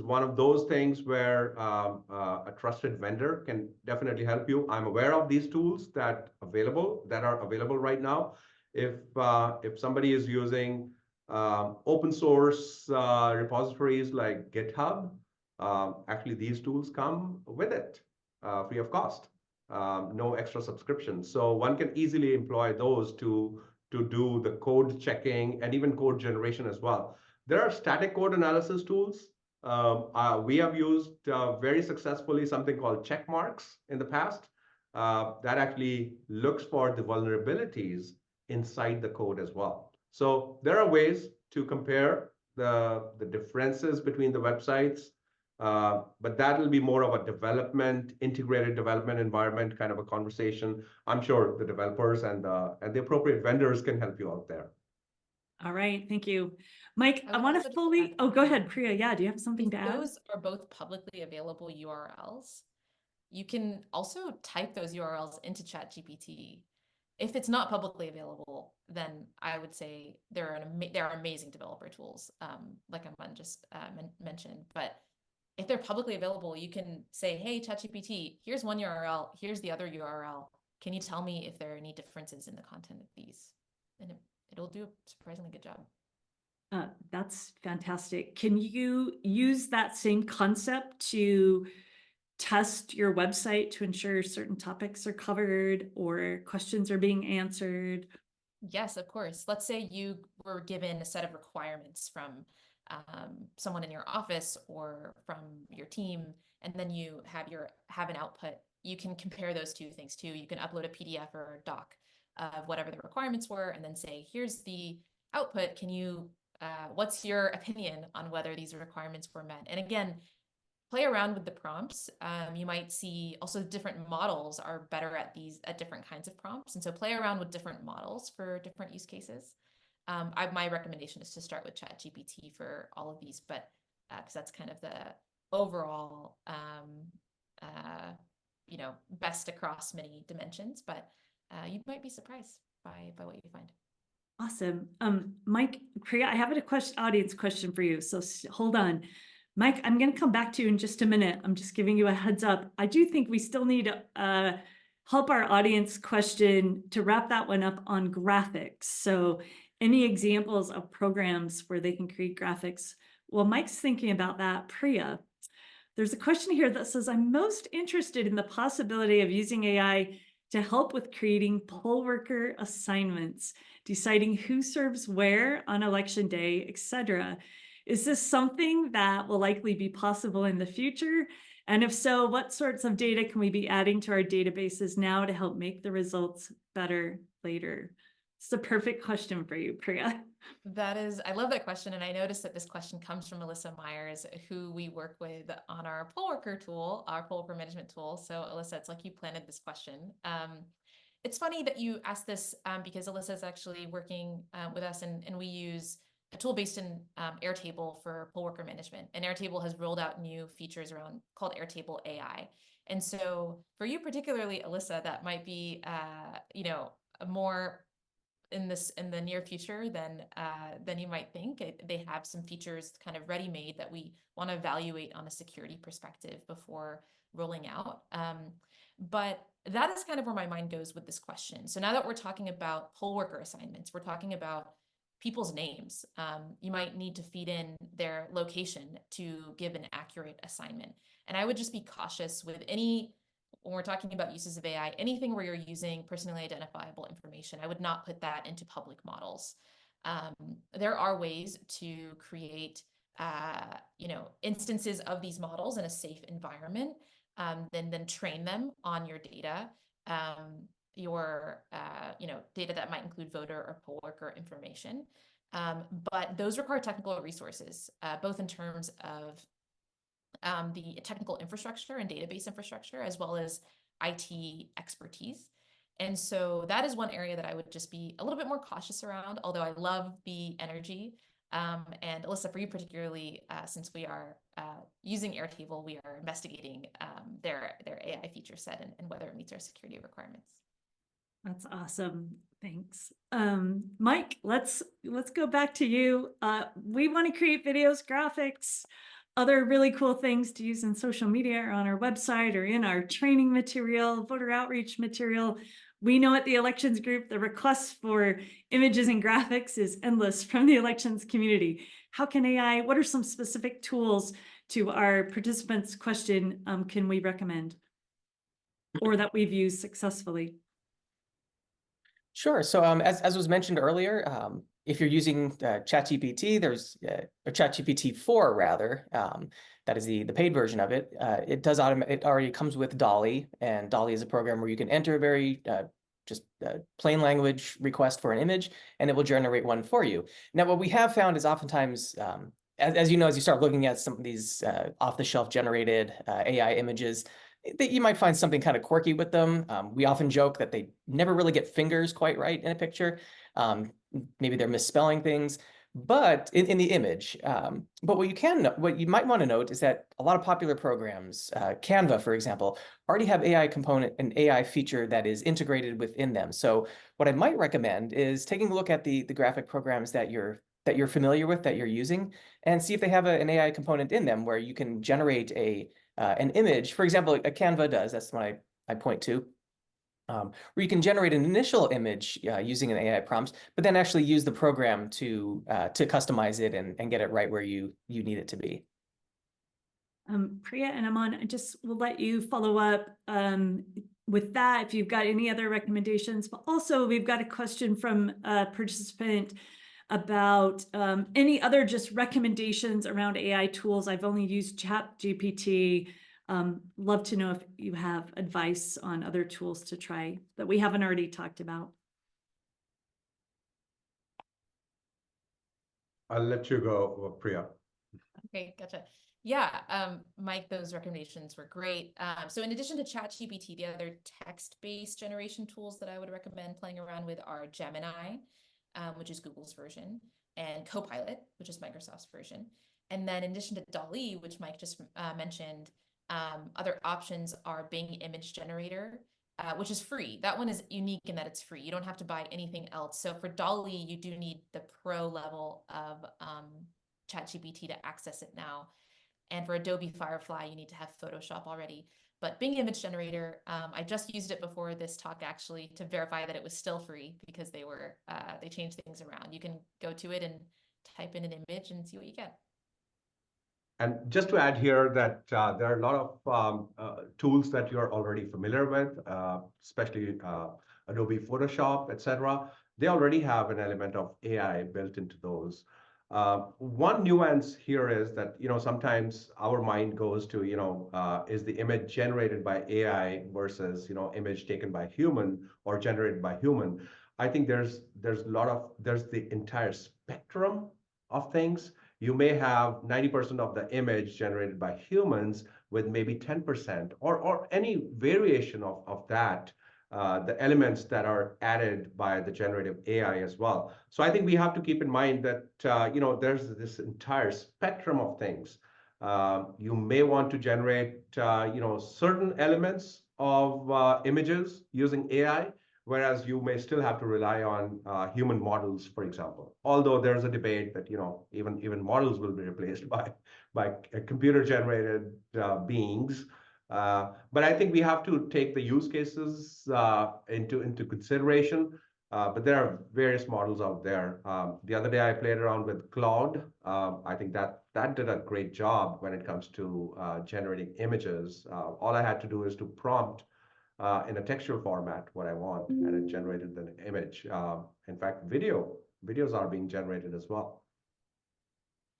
one of those things where a trusted vendor can definitely help you. I'm aware of these tools that are available right now. If somebody is using open source repositories like GitHub, actually these tools come with it free of cost. no extra subscription. So one can easily employ those to do the code checking and even code generation as well. There are static code analysis tools. We have used very successfully something called checkmarks in the past that actually looks for the vulnerabilities inside the code as well. So there are ways to compare the differences between the websites, but that will be more of a integrated development environment kind of a conversation. I'm sure the developers and the appropriate vendors can help you out there. All right, thank you. Mike, I I would want also to just add- oh, go ahead, Priya. Yeah, do you have something to If add? those are both publicly available URLs, you can also type those URLs into ChatGPT. If it's not publicly available, then I would say there are amazing developer tools, like Aman just mentioned. But if they're publicly available, you can say, hey, ChatGPT, here's one URL, here's the other URL. Can you tell me if there are any differences in the content of these? And it'll do a surprisingly good job. That's fantastic. Can you use that same concept to test your website to ensure certain topics are covered or questions are being answered? Yes, of course. Let's say you were given a set of requirements from someone in your office or from your team, and then you have an output. You can compare those two things too. You can upload a PDF or a doc of whatever the requirements were, and then say, "Here's the output. Can you? What's your opinion on whether these requirements were met?" And again, play around with the prompts. You might see also different models are better at different kinds of prompts. And so play around with different models for different use cases. My recommendation is to start with ChatGPT for all of these, but because that's kind of the overall, best across many dimensions, but you might be surprised by what you find. Awesome. Mike, Priya, I have a audience question for you. So hold on. Mike, I'm going to come back to you in just a minute. I'm just giving you a heads up. I do think we still need to help our audience question to wrap that one up on graphics. So any examples of programs where they can create graphics? Well, Mike's thinking about that. Priya, there's a question here that says, I'm most interested in the possibility of using AI to help with creating poll worker assignments, deciding who serves where on election day, etc. Is this something that will likely be possible in the future? And if so, what sorts of data can we be adding to our databases now to help make the results better later? It's a perfect question for you, Priya. I love that question. And I noticed that this question comes from Alyssa Myers, who we work with on our poll worker tool, our poll worker management tool. So Alyssa, it's like you planted this question. It's funny that you asked this because Alyssa is actually working with us and we use a tool based in Airtable for poll worker management. And Airtable has rolled out new features called Airtable AI. And so for you particularly, Alyssa, that might be, more in the near future than you might think. They have some features kind of ready-made that we want to evaluate on a security perspective before rolling out. But that is kind of where my mind goes with this question. So now that we're talking about poll worker assignments, we're talking about people's names. You might need to feed in their location to give an accurate assignment. And I would just be cautious with when we're talking about uses of AI, anything where you're using personally identifiable information, I would not put that into public models. There are ways to create, instances of these models in a safe environment, then train them on your data, data that might include voter or poll worker information. But those require technical resources, both in terms of the technical infrastructure and database infrastructure, as well as IT expertise. And so that is one area that I would just be a little bit more cautious around, although I love the energy. And Alyssa, for you particularly, since we are using Airtable, we are investigating their AI feature set and whether it meets our security requirements. That's awesome. Thanks. Mike, let's go back to you. We want to create videos, graphics, other really cool things to use in social media or on our website or in our training material, voter outreach material. We know at the elections group, the requests for images and graphics is endless from the elections community. How can AI, what are some specific tools to our participants' question can we recommend? or that we've used successfully. Sure. So as was mentioned earlier, if you're using ChatGPT, there's or ChatGPT 4 rather, that is the paid version of it. It does it already comes with DALL-E, and DALL-E is a program where you can enter a very just plain language request for an image, and it will generate one for you. Now, what we have found is oftentimes, as you know, as you start looking at some of these off-the-shelf generated AI images, that you might find something kind of quirky with them. We often joke that they never really get fingers quite right in a picture. Maybe they're misspelling things, but in the image. But what you might want to note is that a lot of popular programs, Canva, for example, already have an AI feature that is integrated within them. So what I might recommend is taking a look at the graphic programs that you're familiar with, that you're using, and see if they have an AI component in them where you can generate an image. For example, a Canva does, that's what I point to, where you can generate an initial image using an AI prompt, but then actually use the program to customize it and get it right where you need it to be. Priya and Aman, I just will let you follow up with that if you've got any other recommendations. But also, we've got a question from a participant about any other just recommendations around AI tools. I've only used ChatGPT. Love to know if you have advice on other tools to try that we haven't already talked about. I'll let you go, Priya. Okay, gotcha. Yeah, Mike, those recommendations were great. So in addition to ChatGPT, the other text-based generation tools that I would recommend playing around with are Gemini, which is Google's version, and Copilot, which is Microsoft's version. And then in addition to DALL-E, which Mike just mentioned, other options are Bing Image Generator, which is free. That one is unique in that it's free. You don't have to buy anything else. So for DALL-E, you do need the pro level of ChatGPT to access it now. And for Adobe Firefly, you need to have Photoshop already. But Bing Image Generator, I just used it before this talk actually to verify that it was still free, because they changed things around. You can go to it and type in an image and see what you get. And just to add here that there are a lot of tools that you're already familiar with, especially Adobe Photoshop, etc. They already have an element of AI built into those. One nuance here is that, sometimes our mind goes to, is the image generated by AI versus, image taken by human or generated by human. I think there's the entire spectrum of things. You may have 90% of the image generated by humans with maybe 10% or any variation of that, the elements that are added by the generative AI as well. So I think we have to keep in mind that, there's this entire spectrum of things. You may want to generate, certain elements of images using AI, whereas you may still have to rely on human models, for example. Although there's a debate that even models will be replaced by computer-generated beings. But I think we have to take the use cases into consideration. But there are various models out there. The other day I played around with Claude. I think that did a great job when it comes to generating images. All I had to do is to prompt in a textual format what I want, and it generated an image. In fact, videos are being generated as well.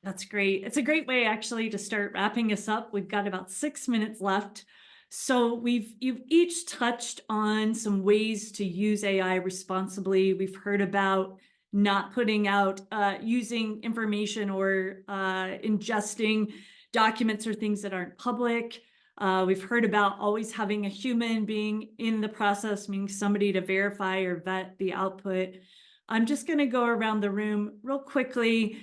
That's great. It's a great way actually to start wrapping us up. We've got about 6 minutes left. So you've each touched on some ways to use AI responsibly. We've heard about not putting out, using information or ingesting documents or things that aren't public. We've heard about always having a human being in the process, meaning somebody to verify or vet the output. I'm just going to go around the room real quickly,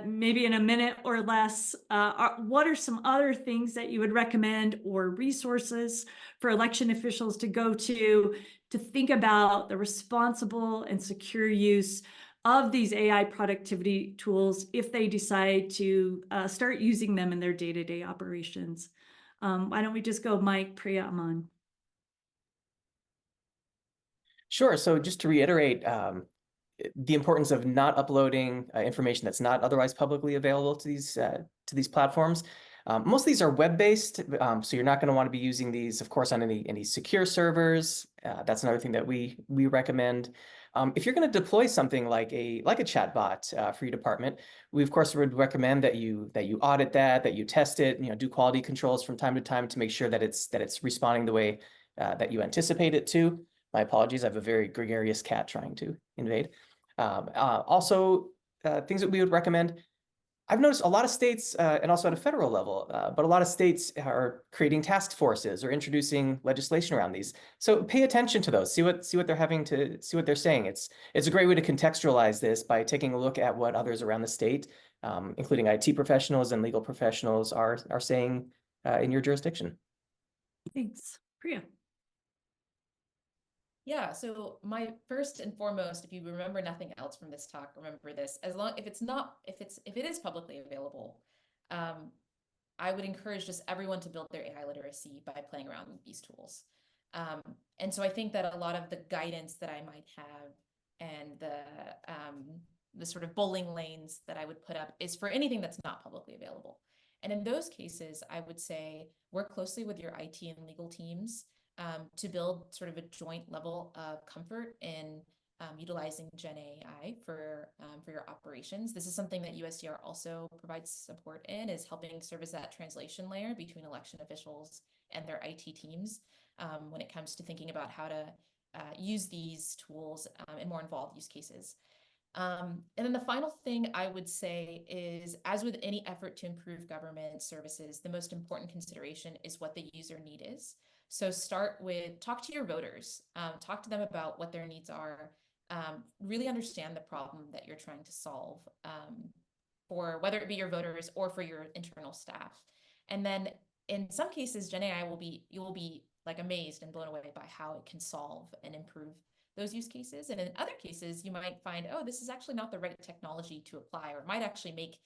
maybe in a minute or less. What are some other things that you would recommend or resources for election officials to go to think about the responsible and secure use of these AI productivity tools if they decide to start using them in their day-to-day operations? Why don't we just go Mike, Priya, Aman? Sure. So just to reiterate, the importance of not uploading information that's not otherwise publicly available to these platforms. Most of these are web-based, so you're not going to want to be using these, of course, on any secure servers. That's another thing that we recommend. If you're going to deploy something like a chatbot for your department, we of course would recommend that you audit that you test it, do quality controls from time to time to make sure that it's responding the way that you anticipate it to. My apologies, I have a very gregarious cat trying to invade. Also, things that we would recommend. I've noticed a lot of states, and also at a federal level, but a lot of states are creating task forces or introducing legislation around these. So pay attention to those. See what they're saying. It's a great way to contextualize this by taking a look at what others around the state, including IT professionals and legal professionals, are saying in your jurisdiction. Thanks. Priya. Yeah, so my first and foremost, if you remember nothing else from this talk, remember this: if it is publicly available, I would encourage just everyone to build their AI literacy by playing around with these tools. And so I think that a lot of the guidance that I might have and the sort of bowling lanes that I would put up is for anything that's not publicly available. And in those cases, I would say work closely with your IT and legal teams to build sort of a joint level of comfort in utilizing Gen AI for your operations. This is something that USDR also provides support in, is helping serve as that translation layer between election officials and their IT teams when it comes to thinking about how to use these tools in more involved use cases. And then the final thing I would say is, as with any effort to improve government services, the most important consideration is what the user need is. So talk to your voters, talk to them about what their needs are, really understand the problem that you're trying to solve for whether it be your voters or for your internal staff. And then in some cases, Gen AI you will be like amazed and blown away by how it can solve and improve those use cases. And in other cases, you might find, oh, this is actually not the right technology to apply, or it might actually make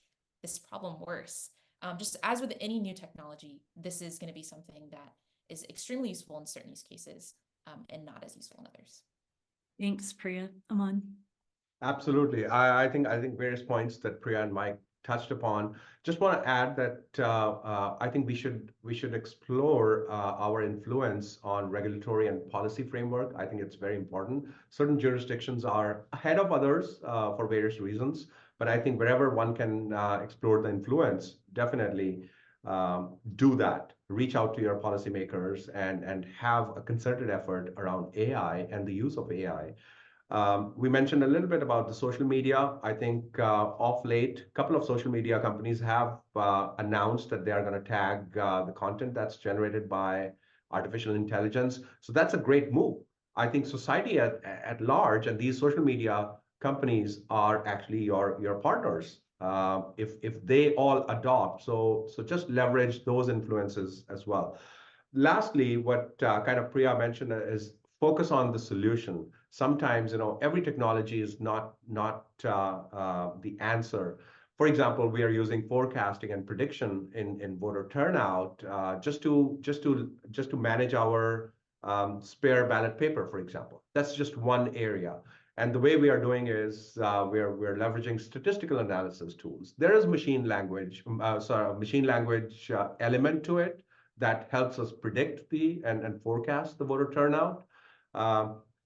this problem worse. Just as with any new technology, this is going to be something that is extremely useful in certain use cases and not as useful in others. Thanks, Priya. Aman. Absolutely. I think various points that Priya and Mike touched upon. Just want to add that I think we should explore our influence on regulatory and policy framework. I think it's very important. Certain jurisdictions are ahead of others for various reasons, but I think wherever one can explore the influence, definitely do that. Reach out to your policymakers and have a concerted effort around AI and the use of AI. We mentioned a little bit about the social media. I think of late, a couple of social media companies have announced that they are going to tag the content that's generated by artificial intelligence. So that's a great move. I think society at large and these social media companies are actually your partners. If they all adopt, so just leverage those influences as well. Lastly, what kind of Priya mentioned is focus on the solution. Sometimes, every technology is not the answer. For example, we are using forecasting and prediction in voter turnout just to manage our spare ballot paper, for example. That's just one area. And the way we are doing is we're leveraging statistical analysis tools. There is machine language element to it that helps us predict and forecast the voter turnout.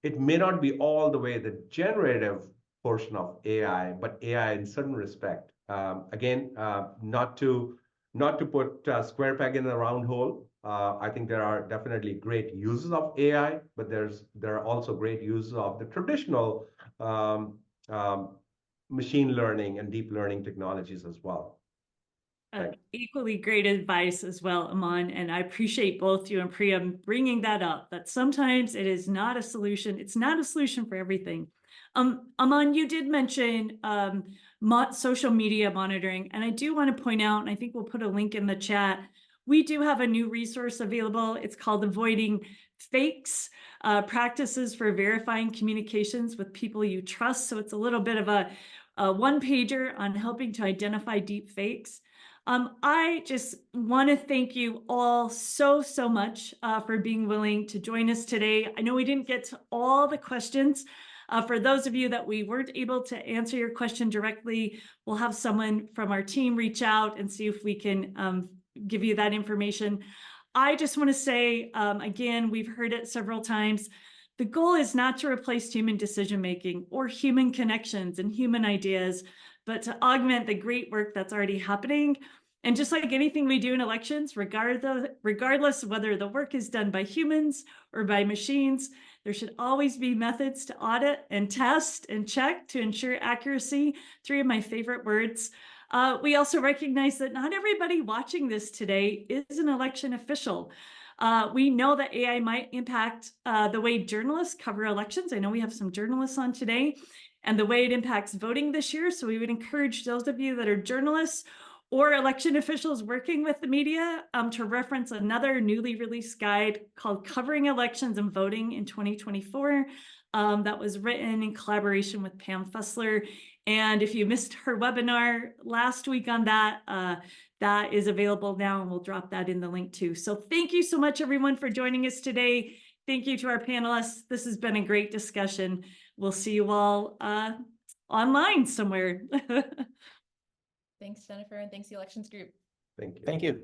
It may not be all the way the generative portion of AI, but AI in certain respect. Again, not to put a square peg in a round hole. I think there are definitely great uses of AI, but there are also great uses of the traditional machine learning and deep learning technologies as well. Equally great advice as well, Aman, and I appreciate both you and Priya bringing that up, that sometimes it is not a solution. It's not a solution for everything. Aman, you did mention social media monitoring, and I do want to point out, and I think we'll put a link in the chat, we do have a new resource available. It's called Avoiding Fakes, Practices for Verifying Communications with People You Trust. So it's a little bit of a one-pager on helping to identify deep fakes. I just want to thank you all so much for being willing to join us today. I know we didn't get to all the questions. For those of you that we weren't able to answer your question directly, we'll have someone from our team reach out and see if we can give you that information. I just want to say, again, we've heard it several times. The goal is not to replace human decision-making or human connections and human ideas, but to augment the great work that's already happening. And just like anything we do in elections, regardless of whether the work is done by humans or by machines, there should always be methods to audit and test and check to ensure accuracy. 3 of my favorite words. We also recognize that not everybody watching this today is an election official. We know that AI might impact the way journalists cover elections. I know we have some journalists on today, and the way it impacts voting this year. So we would encourage those of you that are journalists or election officials working with the media to reference another newly released guide called Covering Elections and Voting in 2024 that was written in collaboration with Pam Fussler. And if you missed her webinar last week on that, that is available now, and we'll drop that in the link too. So thank you so much, everyone, for joining us today. Thank you to our panelists. This has been a great discussion. We'll see you all online somewhere. Thanks, Jennifer, and thanks the elections group. Thank you. Thank you.